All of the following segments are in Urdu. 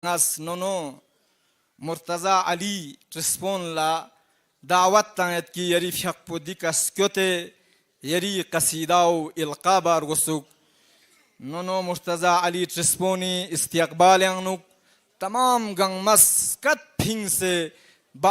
Ngas nono Murtaza Ali Trispon la da'wat tanget ki yari fiakpodikas kyote yari qasidao ilqabar gusuk nono Murtaza Ali Trisponi istiqbal yangnuk tamam gang maskat phing se ba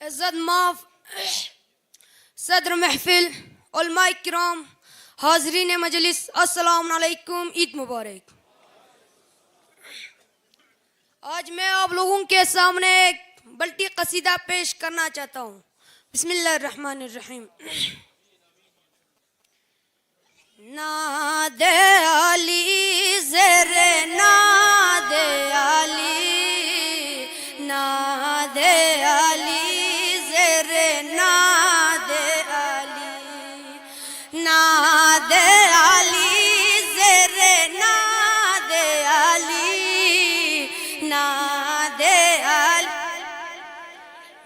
عزت معاف صدر محفل علماء کرام حاضرین مجلس السلام علیکم عید مبارک. آج میں آپ لوگوں کے سامنے ایک بلٹی قصیدہ پیش کرنا چاہتا ہوں. بسم اللہ الرحمن الرحیم. ناد علی زر ناد علی ناد علی زر ناد علی ناد علی زر ناد علی ناد علی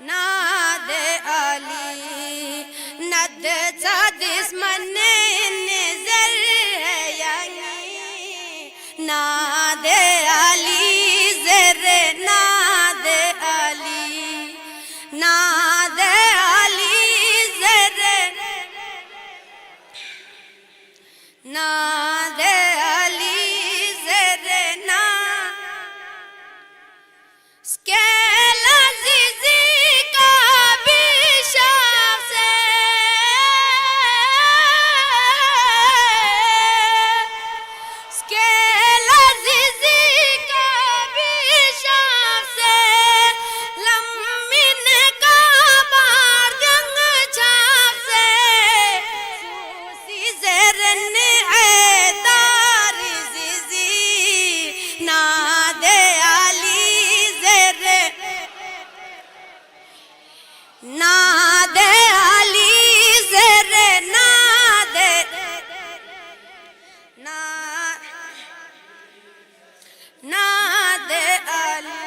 ناد علی ند صادس من نظر یعنی ناد علی زر ناد علی ناد علی زر ناد علی زر ناد سکیل عزیزی کا بھی شخص سکیل عزیزی کا بھی شخص لمن کا بار جنگ چھاپ سے سوسی زرن دار زیزی ناد علی زر ناد علی زر ناد ناد علی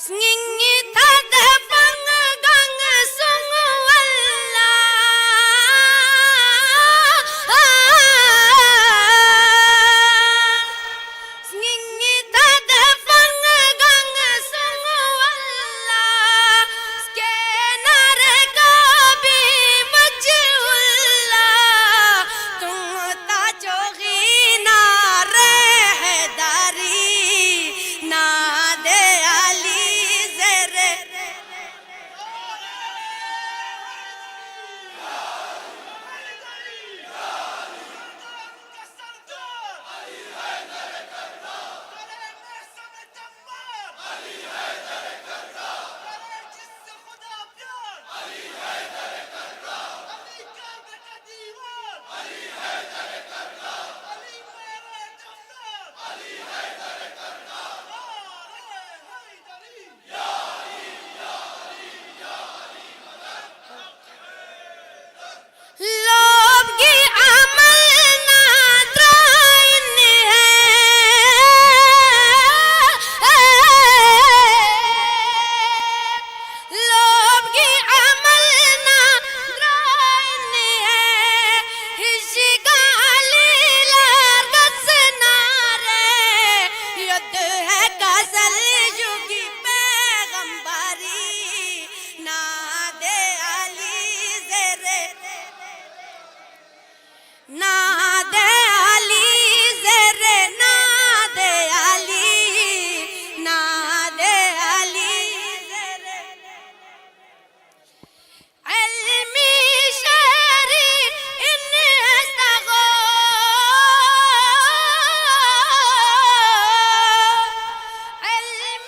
سنگی تھد پنگ گنگ سنگ واللہ سنگی تھد پنگ گنگ سنگ واللہ سکینر کا بھی مجھولا تم تا چوغی نار داری ناد علی زر لوگ کی عمل نادرائن ہے لوگ کی عمل نادرائن ہے ہشگالی لرگس نارے ید ہے غزل یوگی پیغمبری ناد علی زر ناد علی زر ناد علی ناد علی زر علمی شعری ان استغو علمی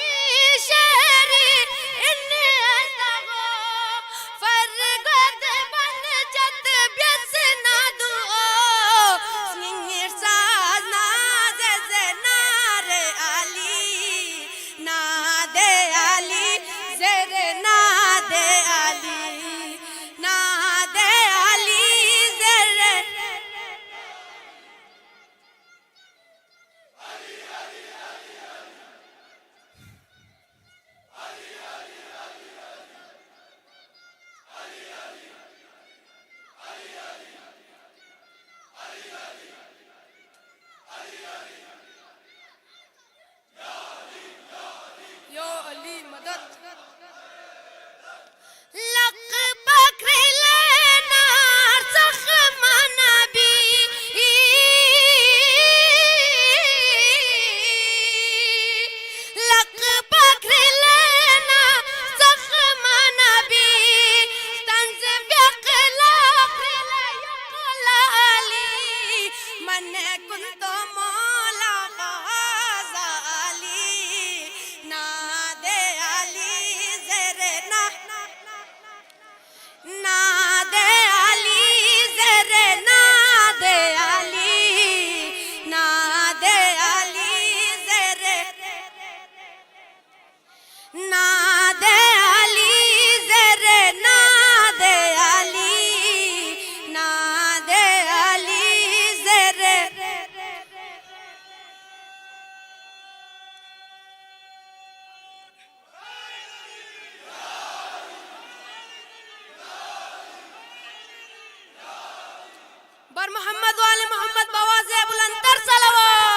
بر محمد والے محمد بواز بلندر صلوات.